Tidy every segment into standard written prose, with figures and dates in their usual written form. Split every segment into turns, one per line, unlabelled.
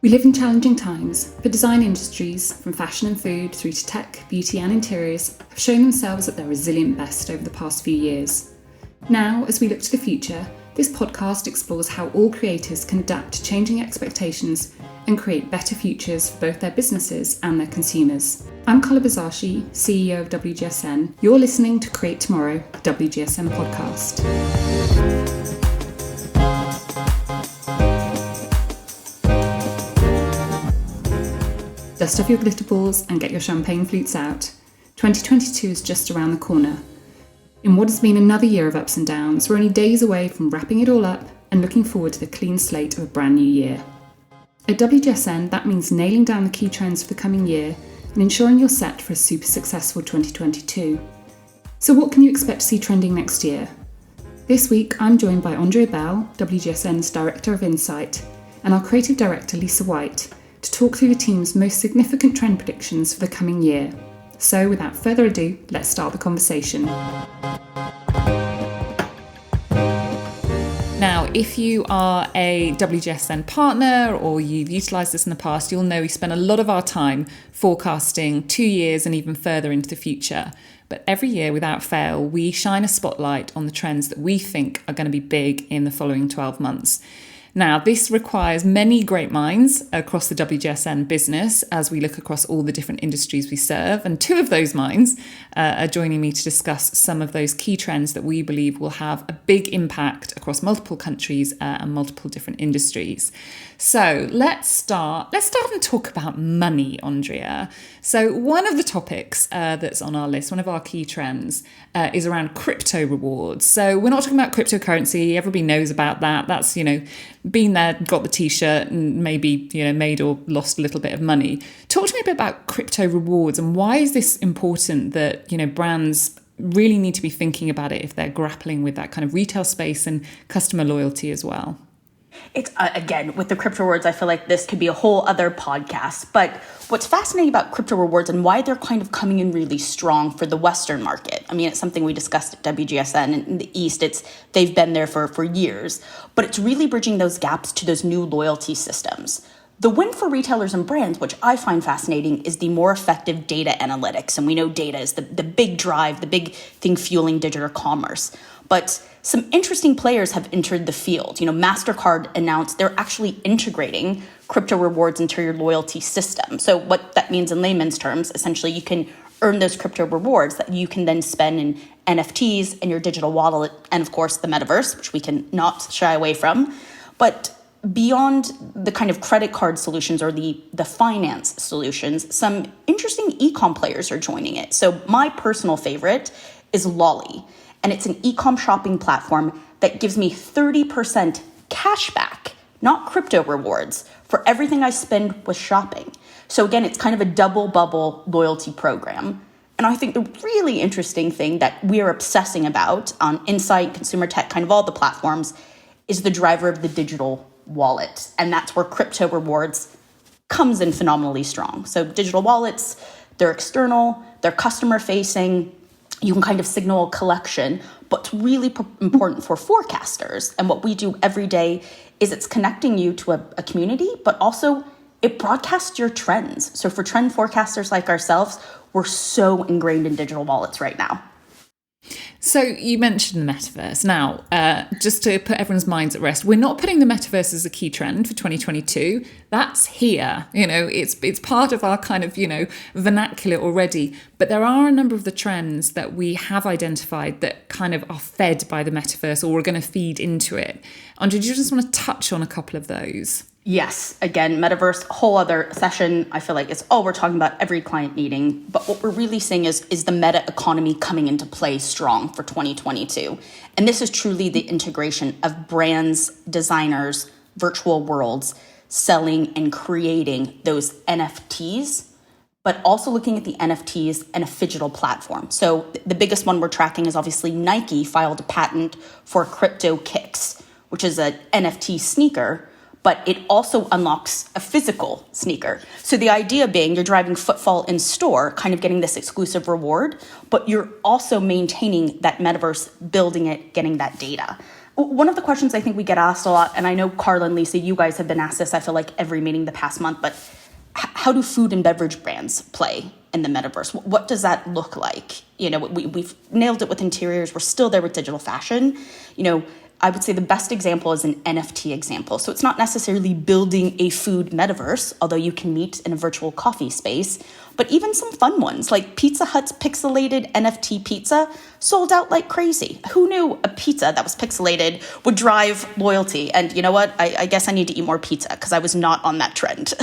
We live in challenging times, but design industries, from fashion and food through to tech, beauty and interiors, have shown themselves at their resilient best over the past few years. Now, as we look to the future, this podcast explores how all creators can adapt to changing expectations and create better futures for both their businesses and their consumers. I'm Carla Bazashi, CEO of WGSN. You're listening to Create Tomorrow, the WGSN podcast. Dust off your glitter balls and get your champagne flutes out. 2022 is just around the corner. In what has been another year of ups and downs, we're only days away from wrapping it all up and looking forward to the clean slate of a brand new year. At WGSN, that means nailing down the key trends for the coming year and ensuring you're set for a super successful 2022. So what can you expect to see trending next year? This week, I'm joined by Andrea Bell, WGSN's Director of Insight, and our Creative Director, Lisa White, to talk through the team's most significant trend predictions for the coming year. So without further ado, let's start the conversation. Now, if you are a WGSN partner or you've utilised this in the past, you'll know we spend a lot of our time forecasting 2 years and even further into the future. But every year, without fail, we shine a spotlight on the trends that we think are going to be big in the following 12 months. Now, this requires many great minds across the WGSN business as we look across all the different industries we serve. And two of those minds are joining me to discuss some of those key trends that we believe will have a big impact across multiple countries and multiple different industries. So let's start and talk about money, Andrea. So one of the topics that's on our list, one of our key trends, is around crypto rewards. So we're not talking about cryptocurrency. Everybody knows about that. That's, been there, got the t-shirt and maybe, made or lost a little bit of money. Talk to me a bit about crypto rewards and why is this important that, brands really need to be thinking about it if they're grappling with that kind of retail space and customer loyalty as well?
It's again, with the crypto rewards, I feel like this could be a whole other podcast. But what's fascinating about crypto rewards and why they're kind of coming in really strong for the Western market. I mean, it's something we discussed at WGSN. And in the East, they've been there for years. But it's really bridging those gaps to those new loyalty systems. The win for retailers and brands, which I find fascinating, is the more effective data analytics. And we know data is the big drive, the big thing fueling digital commerce. But some interesting players have entered the field. MasterCard announced they're actually integrating crypto rewards into your loyalty system. So what that means in layman's terms, essentially you can earn those crypto rewards that you can then spend in NFTs and your digital wallet and, of course, the metaverse, which we can not shy away from. But beyond the kind of credit card solutions or the finance solutions, some interesting e-com players are joining it. So my personal favorite is Lolly. And it's an e-com shopping platform that gives me 30% cash back, not crypto rewards, for everything I spend with shopping. So again, it's kind of a double bubble loyalty program. And I think the really interesting thing that we're obsessing about on Insight, Consumer Tech, kind of all the platforms, is the driver of the digital wallet. And that's where crypto rewards comes in phenomenally strong. So digital wallets, they're external, they're customer facing. You can kind of signal a collection, but it's really important for forecasters. And what we do every day is it's connecting you to a community, but also it broadcasts your trends. So for trend forecasters like ourselves, we're so ingrained in digital wallets right now.
So you mentioned the metaverse. Now, just to put everyone's minds at rest, we're not putting the metaverse as a key trend for 2022. That's here. It's part of our kind of, vernacular already. But there are a number of the trends that we have identified that kind of are fed by the metaverse or are going to feed into it. Andrea, do you just want to touch on a couple of those?
Yes, again, metaverse, whole other session. I feel like it's all we're talking about, every client needing. But what we're really seeing is the meta economy coming into play strong for 2022. And this is truly the integration of brands, designers, virtual worlds, selling and creating those NFTs, but also looking at the NFTs and a phygital platform. So the biggest one we're tracking is obviously Nike filed a patent for Crypto Kicks, which is an NFT sneaker, but it also unlocks a physical sneaker. So the idea being you're driving footfall in store, kind of getting this exclusive reward, but you're also maintaining that metaverse, building it, getting that data. One of the questions I think we get asked a lot, and I know Carla and Lisa, you guys have been asked this, I feel like every meeting the past month, but how do food and beverage brands play in the metaverse? What does that look like? We've nailed it with interiors. We're still there with digital fashion. I would say the best example is an NFT example. So it's not necessarily building a food metaverse, although you can meet in a virtual coffee space, but even some fun ones like Pizza Hut's pixelated NFT pizza sold out like crazy. Who knew a pizza that was pixelated would drive loyalty? And you know what? I guess I need to eat more pizza because I was not on that trend.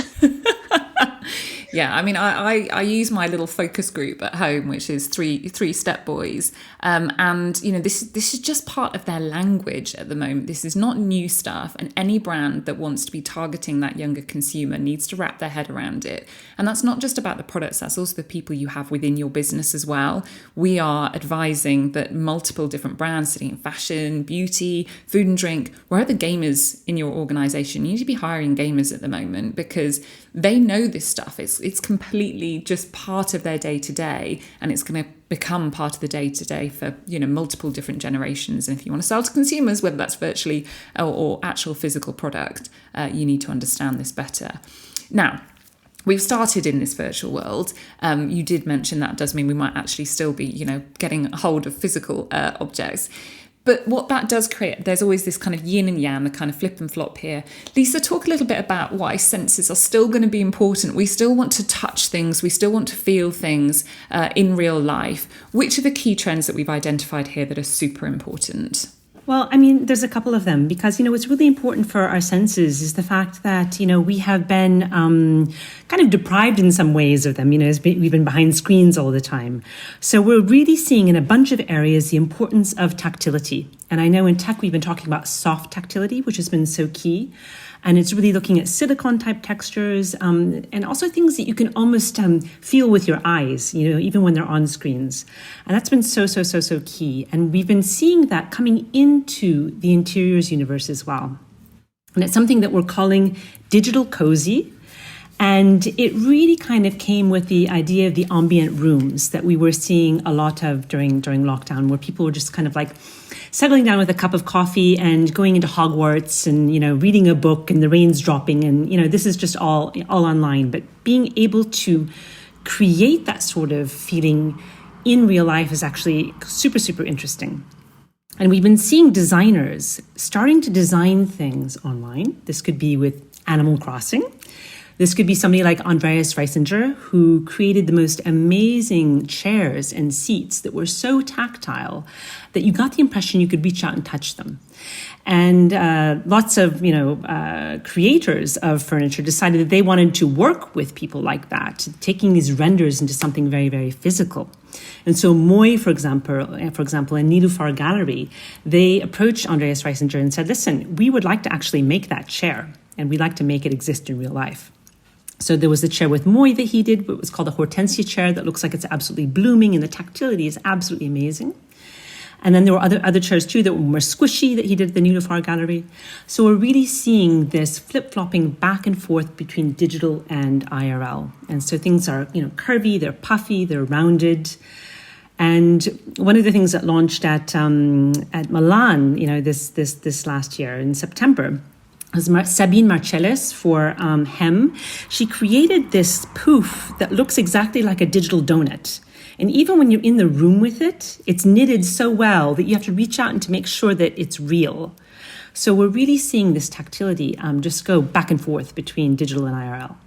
Yeah, I mean, I use my little focus group at home, which is three step boys, and this is just part of their language at the moment. This is not new stuff, and any brand that wants to be targeting that younger consumer needs to wrap their head around it. And that's not just about the products; that's also the people you have within your business as well. We are advising that multiple different brands sitting in fashion, beauty, food and drink, where are the gamers in your organization? You need to be hiring gamers at the moment because they know this stuff. It's completely just part of their day-to-day, and it's going to become part of the day-to-day for multiple different generations. And if you want to sell to consumers, whether that's virtually or actual physical product, you need to understand this better. Now, we've started in this virtual world. You did mention that does mean we might actually still be getting a hold of physical objects. But what that does create, there's always this kind of yin and yang, the kind of flip and flop here. Lisa, talk a little bit about why senses are still going to be important. We still want to touch things. We still want to feel things in real life. Which are the key trends that we've identified here that are super important?
Well, I mean, there's a couple of them because, what's really important for our senses is the fact that, we have been kind of deprived in some ways of them, we've been behind screens all the time. So we're really seeing in a bunch of areas the importance of tactility. And I know in tech, we've been talking about soft tactility, which has been so key. And it's really looking at silicone type textures and also things that you can almost feel with your eyes, even when they're on screens. And that's been so key. And we've been seeing that coming into the interiors universe as well. And it's something that we're calling digital cozy. And it really kind of came with the idea of the ambient rooms that we were seeing a lot of during lockdown, where people were just kind of like settling down with a cup of coffee and going into Hogwarts and, reading a book and the rain's dropping. And, this is just all online. But being able to create that sort of feeling in real life is actually super interesting. And we've been seeing designers starting to design things online. This could be with Animal Crossing. This could be somebody like Andreas Reisinger, who created the most amazing chairs and seats that were so tactile that you got the impression you could reach out and touch them. And lots of, creators of furniture decided that they wanted to work with people like that, taking these renders into something very, very physical. And so Moi, for example, and Nilüfer Gallery, they approached Andreas Reisinger and said, listen, we would like to actually make that chair, and we'd like to make it exist in real life. So there was a chair with Moi that he did. It was called a Hortensia chair that looks like it's absolutely blooming, and the tactility is absolutely amazing. And then there were other chairs too that were more squishy that he did at the Nilüfer Gallery. So we're really seeing this flip-flopping back and forth between digital and IRL. And so things are, curvy, they're puffy, they're rounded. And one of the things that launched at Milan, this last year in September, was Sabine Marcellus for Hem. She created this poof that looks exactly like a digital donut. And even when you're in the room with it, it's knitted so well that you have to reach out and to make sure that it's real. So we're really seeing this tactility just go back and forth between digital and IRL.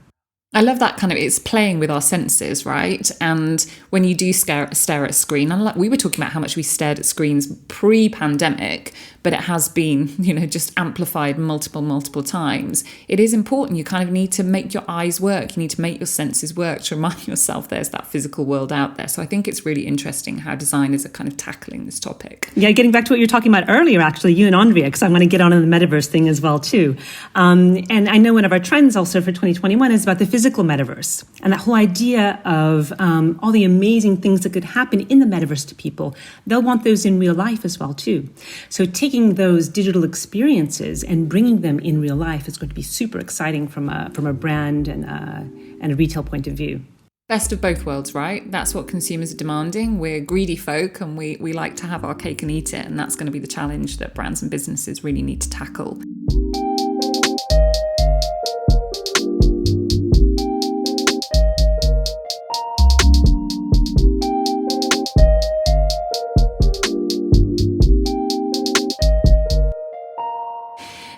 I love that kind of, it's playing with our senses, right? And when you do stare at a screen, and like we were talking about how much we stared at screens pre-pandemic, but it has been, just amplified multiple times. It is important. You kind of need to make your eyes work. You need to make your senses work to remind yourself there's that physical world out there. So I think it's really interesting how designers are kind of tackling this topic.
Yeah, getting back to what you were talking about earlier, actually, you and Andrea, because I'm going to get on in the metaverse thing as well, too. And I know one of our trends also for 2021 is about the physical metaverse, and that whole idea of all the amazing things that could happen in the metaverse to people. They'll want those in real life as well too. So taking those digital experiences and bringing them in real life is going to be super exciting from a brand and a retail point of view.
Best of both worlds, right? That's what consumers are demanding. We're greedy folk and we like to have our cake and eat it. And that's going to be the challenge that brands and businesses really need to tackle.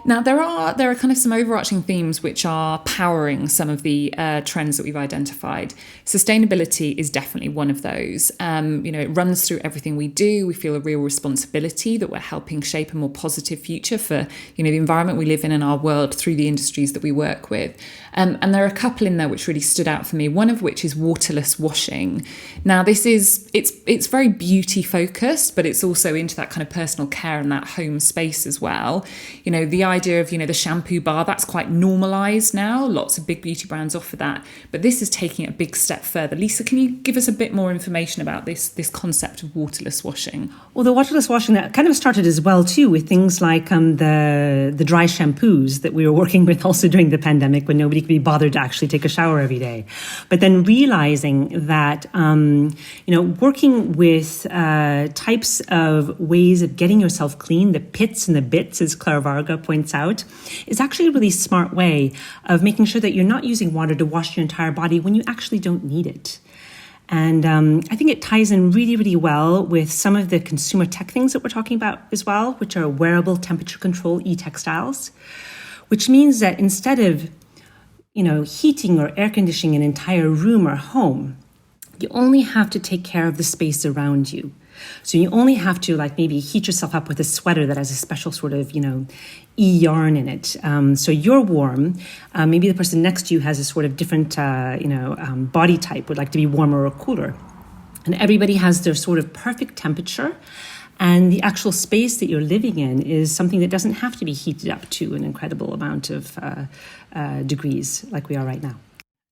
Now, there are kind of some overarching themes which are powering some of the trends that we've identified. Sustainability is definitely one of those. It runs through everything we do. We feel a real responsibility that we're helping shape a more positive future for, the environment we live in our world through the industries that we work with. And there are a couple in there which really stood out for me, one of which is waterless washing. Now, it's very beauty focused, but it's also into that kind of personal care and that home space as well. The idea of, the shampoo bar, that's quite normalized now. Lots of big beauty brands offer that. But this is taking it a big step further. Lisa, can you give us a bit more information about this concept of waterless washing?
Well, the waterless washing, that kind of started as well, too, with things like the dry shampoos that we were working with also during the pandemic when nobody could be bothered to actually take a shower every day. But then realizing that, working with types of ways of getting yourself clean, the pits and the bits, as Claire Varga points out, is actually a really smart way of making sure that you're not using water to wash your entire body when you actually don't need it. And I think it ties in really, really well with some of the consumer tech things that we're talking about as well, which are wearable temperature control e-textiles, which means that instead of, heating or air conditioning an entire room or home, you only have to take care of the space around you. So you only have to maybe heat yourself up with a sweater that has a special sort of, e-yarn in it. So you're warm. Maybe the person next to you has a sort of different, body type, would like to be warmer or cooler. And everybody has their sort of perfect temperature. And the actual space that you're living in is something that doesn't have to be heated up to an incredible amount of degrees like we are right now.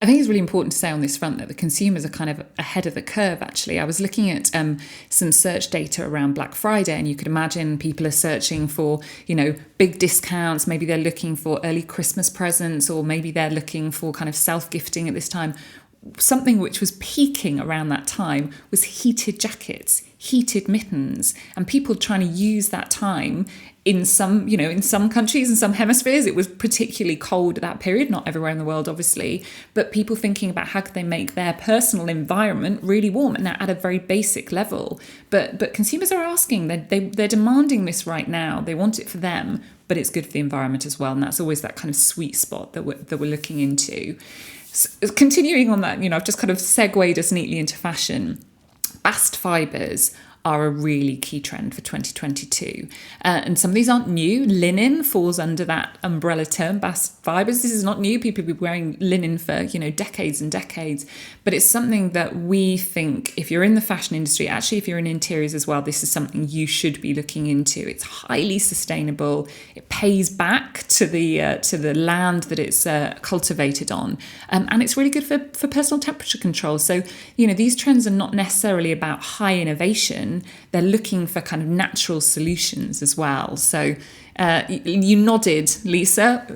I think it's really important to say on this front that the consumers are kind of ahead of the curve, actually. I was looking at some search data around Black Friday, and you could imagine people are searching for, big discounts. Maybe they're looking for early Christmas presents, or maybe they're looking for kind of self-gifting at this time. Something which was peaking around that time was heated jackets, heated mittens, and people trying to use that time in some countries, in some hemispheres. It was particularly cold at that period, not everywhere in the world, obviously, but people thinking about how could they make their personal environment really warm, and at a very basic level. But consumers are asking, they're demanding this right now. They want it for them, but it's good for the environment as well. And that's always that kind of sweet spot that we're looking into. Continuing on that, I've just kind of segued us neatly into fashion. Bast fibres are a really key trend for 2022. And some of these aren't new. Linen falls under that umbrella term, bast fibres. This is not new. People have been wearing linen for, decades and decades. But it's something that we think, if you're in the fashion industry, actually, if you're in interiors as well, this is something you should be looking into. It's highly sustainable. It pays back to the land that it's cultivated on. And it's really good for personal temperature control. So, these trends are not necessarily about high innovation. They're looking for kind of natural solutions as well. So you nodded, Lisa.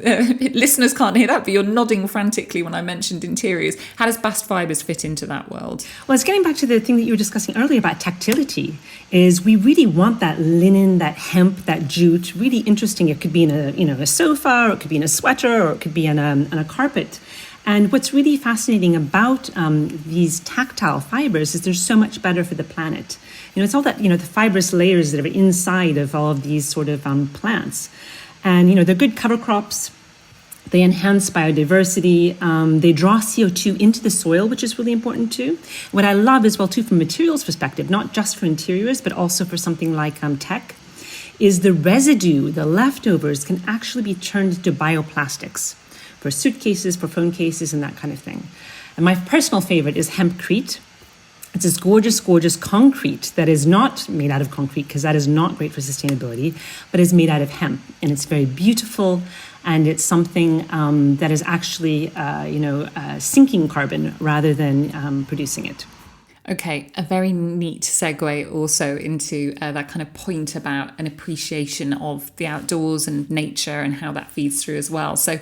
Listeners can't hear that, but you're nodding frantically when I mentioned interiors. How does bast fibres fit into that world?
Well, it's getting back to the thing that you were discussing earlier about tactility, is we really want that linen, that hemp, that jute, really interesting. It could be in a sofa, or it could be in a sweater, or it could be on a carpet. And what's really fascinating about these tactile fibers is they're so much better for the planet. It's all that, the fibrous layers that are inside of all of these sort of plants. And, they're good cover crops. They enhance biodiversity. They draw CO2 into the soil, which is really important too. What I love as well too, from materials perspective, not just for interiors, but also for something like tech, is the residue, the leftovers can actually be turned into bioplastics for suitcases, for phone cases, and that kind of thing. And my personal favorite is hempcrete. It's this gorgeous, gorgeous concrete that is not made out of concrete, because that is not great for sustainability, but is made out of hemp. And it's very beautiful, and it's something that is actually, sinking carbon rather than producing it.
Okay, a very neat segue also into that kind of point about an appreciation of the outdoors and nature and how that feeds through as well. So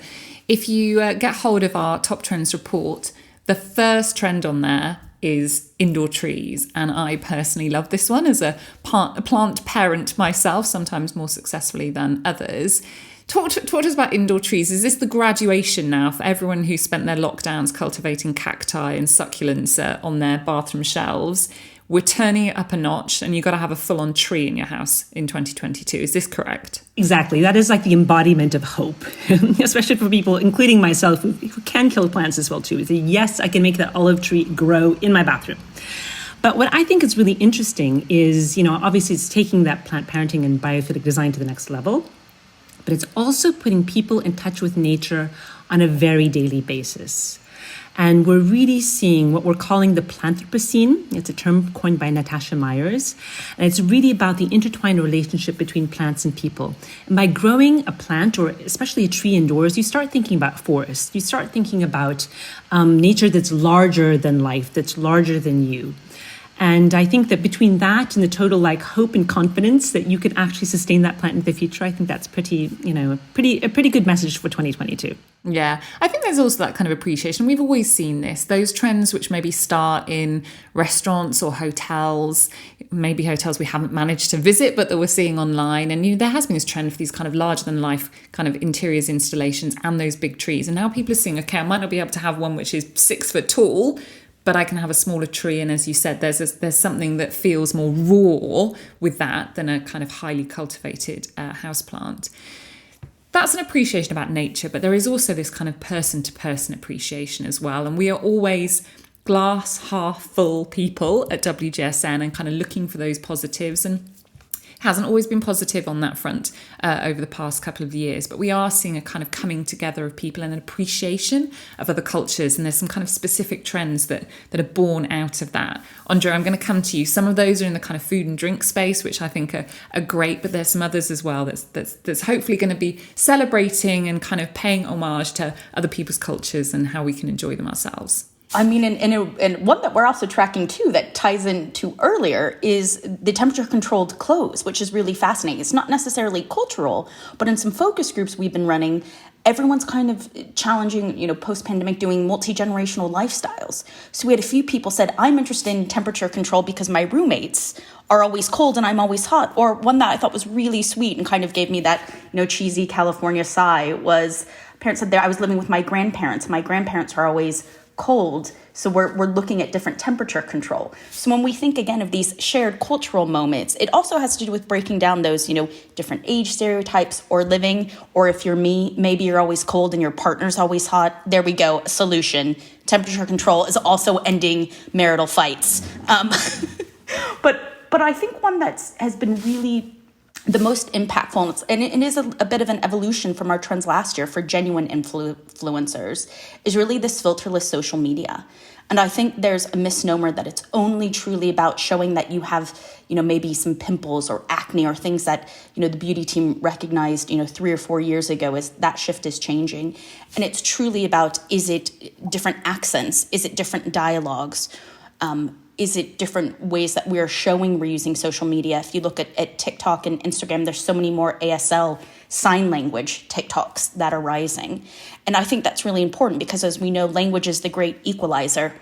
if you get hold of our Top Trends report, The first trend on there is indoor trees. And I personally love this one as a plant parent myself, sometimes more successfully than others. Talk to us about indoor trees. Is this the graduation now for everyone who spent their lockdowns cultivating cacti and succulents on their bathroom shelves? We're turning it up a notch, and you've got to have a full-on tree in your house in 2022. Is this correct?
Exactly. That is like the embodiment of hope, especially for people, including myself, who can kill plants as well too. Say, yes, I can make that olive tree grow in my bathroom. But what I think is really interesting is, obviously it's taking that plant parenting and biophilic design to the next level, but it's also putting people in touch with nature on a very daily basis. And we're really seeing what we're calling the Planthropocene. It's a term coined by Natasha Myers. And it's really about the intertwined relationship between plants and people. And by growing a plant, or especially a tree indoors, you start thinking about forests. You start thinking about nature that's larger than life, that's larger than you. And I think that between that and the total hope and confidence that you could actually sustain that plant in the future, I think that's a pretty good message for 2022.
Yeah, I think there's also that kind of appreciation. We've always seen this, those trends which maybe start in restaurants or hotels, maybe hotels we haven't managed to visit, but that we're seeing online. And there has been this trend for these kind of larger than life kind of interiors installations and those big trees. And now people are seeing, okay, I might not be able to have one which is 6 foot tall, but I can have a smaller tree. And as you said, there's something that feels more raw with that than a kind of highly cultivated houseplant. That's an appreciation about nature, but there is also this kind of person-to-person appreciation as well. And we are always glass half full people at WGSN and kind of looking for those positives. And hasn't always been positive on that front over the past couple of years, but we are seeing a kind of coming together of people and an appreciation of other cultures, and there's some kind of specific trends that are born out of that. Andre, I'm going to come to you. Some of those are in the kind of food and drink space, which I think are great, but there's some others as well that's hopefully going to be celebrating and kind of paying homage to other people's cultures and how we can enjoy them ourselves.
I mean, and one that we're also tracking too that ties into earlier is the temperature-controlled clothes, which is really fascinating. It's not necessarily cultural, but in some focus groups we've been running, everyone's kind of challenging, post-pandemic, doing multi-generational lifestyles. So we had a few people said, I'm interested in temperature control because my roommates are always cold and I'm always hot. Or one that I thought was really sweet and kind of gave me that, cheesy California sigh was, parents said that I was living with my grandparents. My grandparents are always cold, so we're looking at different temperature control. So when we think again of these shared cultural moments, it also has to do with breaking down those, different age stereotypes or living, or if you're me, maybe you're always cold and your partner's always hot. There we go, solution. Temperature control is also ending marital fights. But I think one has been really the most impactful, and it is a bit of an evolution from our trends last year for genuine influencers, is really this filterless social media. And I think there's a misnomer that it's only truly about showing that you have, maybe some pimples or acne or things that, the beauty team recognized, 3 or 4 years ago, as that shift is changing. And it's truly about, is it different accents? Is it different dialogues? Is it different ways that we're showing we're using social media? If you look at TikTok and Instagram, there's so many more ASL sign language TikToks that are rising. And I think that's really important because, as we know, language is the great equalizer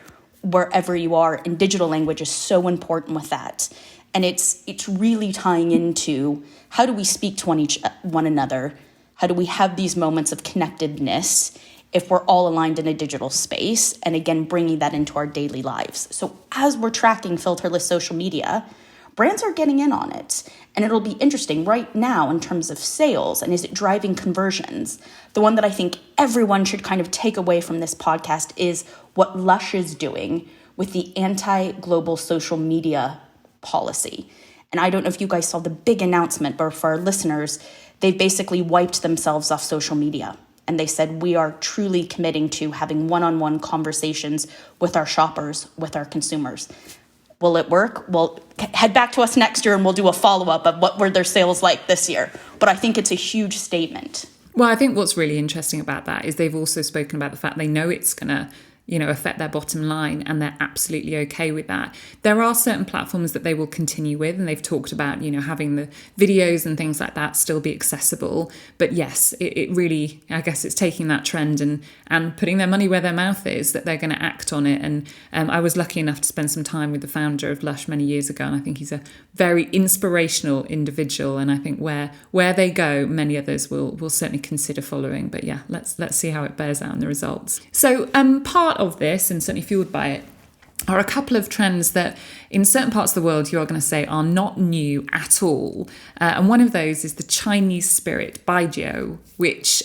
wherever you are, and digital language is so important with that. And it's really tying into how do we speak to one another? How do we have these moments of connectedness if we're all aligned in a digital space, and again, bringing that into our daily lives. So as we're tracking filterless social media, brands are getting in on it. And it'll be interesting right now in terms of sales, and is it driving conversions? The one that I think everyone should kind of take away from this podcast is what Lush is doing with the anti-global social media policy. And I don't know if you guys saw the big announcement, but for our listeners, they've basically wiped themselves off social media. And they said, we are truly committing to having one-on-one conversations with our shoppers, with our consumers. Will it work? Well, head back to us next year and we'll do a follow-up of what were their sales like this year. But I think it's a huge statement.
Well, I think what's really interesting about that is they've also spoken about the fact they know it's going to affect their bottom line, and they're absolutely okay with that. There are certain platforms that they will continue with, and they've talked about, having the videos and things like that still be accessible. But yes, it really, I guess it's taking that trend and putting their money where their mouth is, that they're going to act on it. And I was lucky enough to spend some time with the founder of Lush many years ago, and I think he's a very inspirational individual. And I think where they go, many others will certainly consider following. But yeah, let's see how it bears out in the results. So part of this, and certainly fueled by it, are a couple of trends that in certain parts of the world you are going to say are not new at all. And one of those is the Chinese spirit, baijiu, which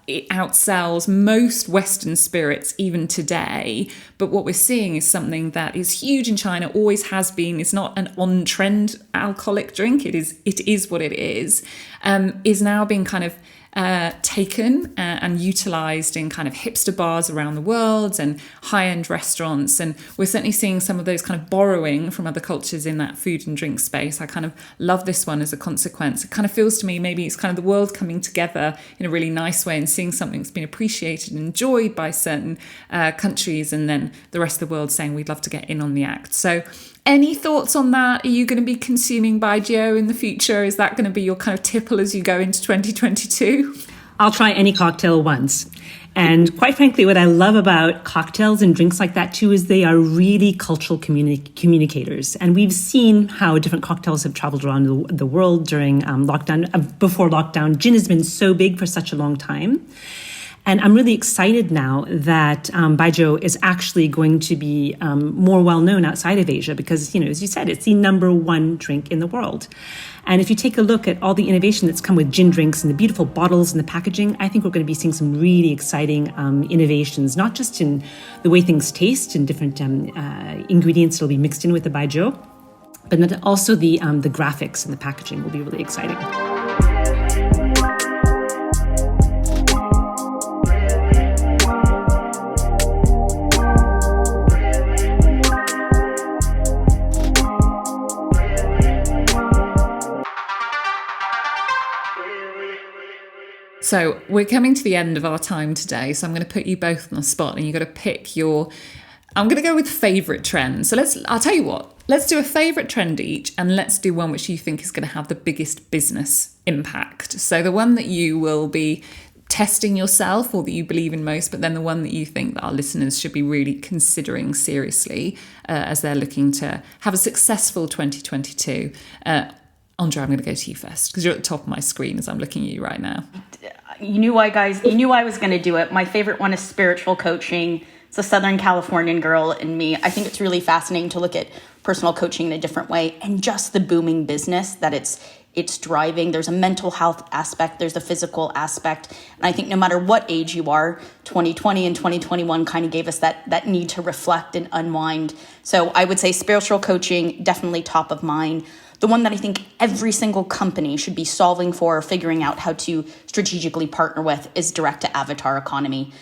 it outsells most Western spirits even today. But what we're seeing is something that is huge in China, always has been. It's not an on-trend alcoholic drink. It is what it is now being kind of taken and utilised in kind of hipster bars around the world and high-end restaurants. And we're certainly seeing some of those kind of borrowing from other cultures in that food and drink space. I kind of love this one as a consequence. It kind of feels to me maybe it's kind of the world coming together in a really nice way and seeing something that's been appreciated and enjoyed by certain countries, and then the rest of the world saying we'd love to get in on the act. So any thoughts on that? Are you going to be consuming baijiu in the future? Is that going to be your kind of tipple as you go into 2022?
I'll try any cocktail once. And quite frankly, what I love about cocktails and drinks like that too is they are really cultural communicators. And we've seen how different cocktails have traveled around the world during lockdown. Before lockdown, gin has been so big for such a long time. And I'm really excited now that baijiu is actually going to be more well-known outside of Asia because, as you said, it's the number one drink in the world. And if you take a look at all the innovation that's come with gin drinks and the beautiful bottles and the packaging, I think we're going to be seeing some really exciting innovations, not just in the way things taste and different ingredients that will be mixed in with the baijiu, but also the graphics and the packaging will be really exciting.
So we're coming to the end of our time today, so I'm going to put you both on the spot and you've got to pick I'm going to go with favourite trend. So I'll tell you what, let's do a favourite trend each, and let's do one which you think is going to have the biggest business impact. So the one that you will be testing yourself or that you believe in most, but then the one that you think that our listeners should be really considering seriously as they're looking to have a successful 2022. Andre, I'm going to go to you first because you're at the top of my screen as I'm looking at you right now.
You knew I was going to do it. My favorite one is spiritual coaching. It's a Southern Californian girl in me. I think it's really fascinating to look at personal coaching in a different way and just the booming business that it's driving. There's a mental health aspect. There's a physical aspect. And I think no matter what age you are, 2020 and 2021 kind of gave us that need to reflect and unwind. So I would say spiritual coaching, definitely top of mind. The one that I think every single company should be solving for or figuring out how to strategically partner with is direct-to-avatar economy.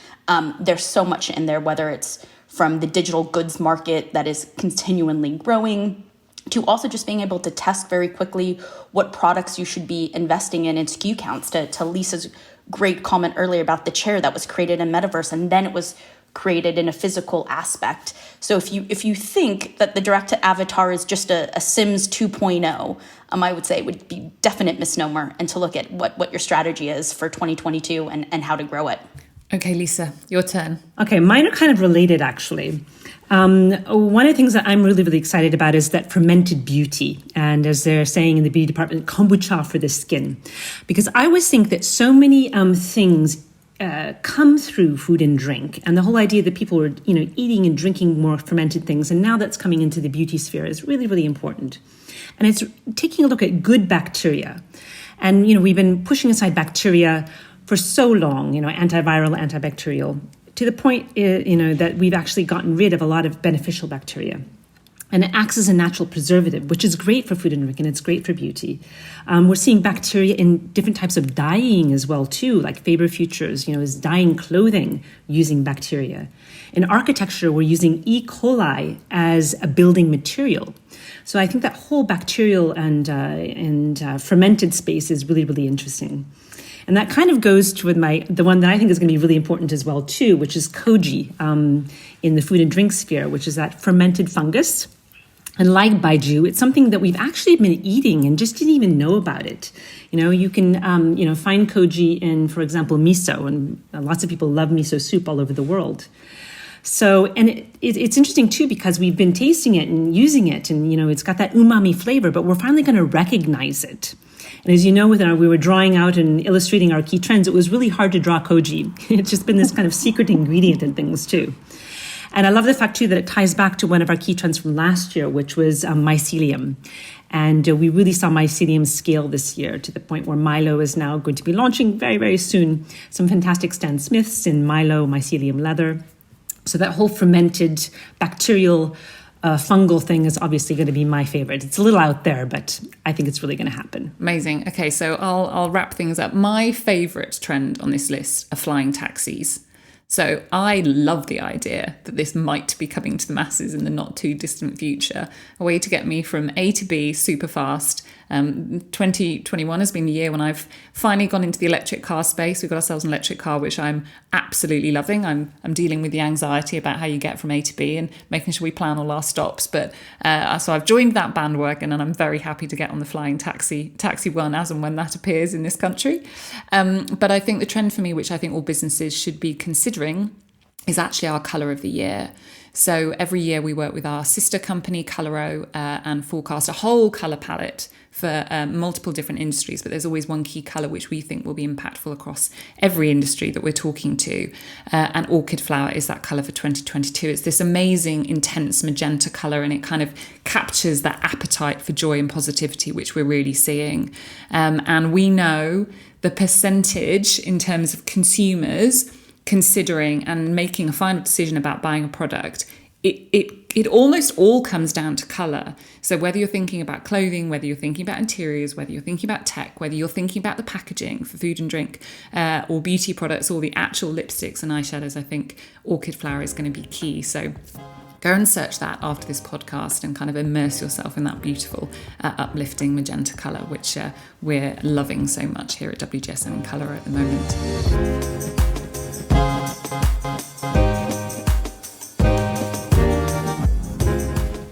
There's so much in there, whether it's from the digital goods market that is continually growing to also just being able to test very quickly what products you should be investing in and SKU counts. To Lisa's great comment earlier about the chair that was created in Metaverse and then it was created in a physical aspect. So if you think that the direct-to-avatar is just a Sims 2.0, I would say it would be definite misnomer, and to look at what your strategy is for 2022 and how to grow it.
Okay, Lisa, your turn.
Okay, mine are kind of related, actually. One of the things that I'm really, really excited about is that fermented beauty. And as they're saying in the beauty department, kombucha for the skin. Because I always think that so many things come through food and drink, and the whole idea that people are, eating and drinking more fermented things, and now that's coming into the beauty sphere is really, really important. And it's taking a look at good bacteria, and we've been pushing aside bacteria for so long, antiviral, antibacterial, to the point, that we've actually gotten rid of a lot of beneficial bacteria. And it acts as a natural preservative, which is great for food and drink, and it's great for beauty. We're seeing bacteria in different types of dyeing as well, too, like Faber Futures, is dyeing clothing using bacteria. In architecture, we're using E. coli as a building material. So I think that whole bacterial and fermented space is really, really interesting. And that kind of goes to the one that I think is going to be really important as well, too, which is koji. in the food and drink sphere, which is that fermented fungus. And like baijiu, it's something that we've actually been eating and just didn't even know about it. You can, find koji in, for example, miso, and lots of people love miso soup all over the world. So, and it's interesting too, because we've been tasting it and using it, and, it's got that umami flavor, but we're finally going to recognize it. And as you know, we were drawing out and illustrating our key trends, it was really hard to draw koji. It's just been this kind of secret ingredient in things too. And I love the fact, too, that it ties back to one of our key trends from last year, which was mycelium. And we really saw mycelium scale this year to the point where Milo is now going to be launching very, very soon some fantastic Stan Smiths in Milo mycelium leather. So that whole fermented bacterial fungal thing is obviously going to be my favorite. It's a little out there, but I think it's really going to happen.
Amazing. Okay, so I'll wrap things up. My favorite trend on this list are flying taxis. So I love the idea that this might be coming to the masses in the not too distant future, a way to get me from A to B super fast. 2021 has been the year when I've finally gone into the electric car space. We've got ourselves an electric car, which I'm absolutely loving. I'm dealing with the anxiety about how you get from A to B and making sure we plan all our stops. But so I've joined that bandwagon, and I'm very happy to get on the flying taxi one as and when that appears in this country. But I think the trend for me, which I think all businesses should be considering, is actually our colour of the year. So every year we work with our sister company, Coloro, and forecast a whole colour palette for multiple different industries, but there's always one key colour which we think will be impactful across every industry that we're talking to. And orchid flower is that colour for 2022. It's this amazing, intense magenta colour, and it kind of captures that appetite for joy and positivity, which we're really seeing. And we know the percentage in terms of consumers considering and making a final decision about buying a product, it almost all comes down to colour. So whether you're thinking about clothing, whether you're thinking about interiors, whether you're thinking about tech, whether you're thinking about the packaging for food and drink, or beauty products, or the actual lipsticks and eyeshadows, I think orchid flower is going to be key. So go and search that after this podcast and kind of immerse yourself in that beautiful, uplifting magenta colour, which we're loving so much here at WGSN and Colour at the moment.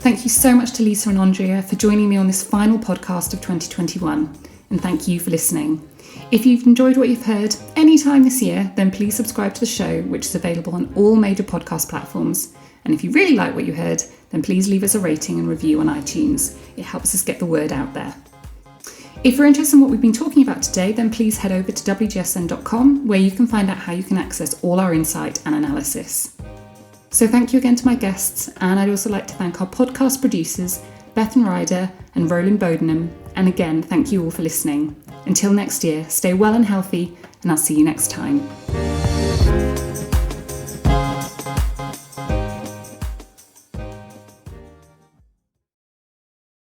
Thank you so much to Lisa and Andrea for joining me on this final podcast of 2021, and thank you for listening. If you've enjoyed what you've heard any time this year, then please subscribe to the show, which is available on all major podcast platforms. And if you really like what you heard, then please leave us a rating and review on iTunes. It helps us get the word out there. If you're interested in what we've been talking about today, then please head over to WGSN.com, where you can find out how you can access all our insight and analysis. So thank you again to my guests, and I'd also like to thank our podcast producers, Bethan Ryder and Roland Bodenham, and again, thank you all for listening. Until next year, stay well and healthy, and I'll see you next time.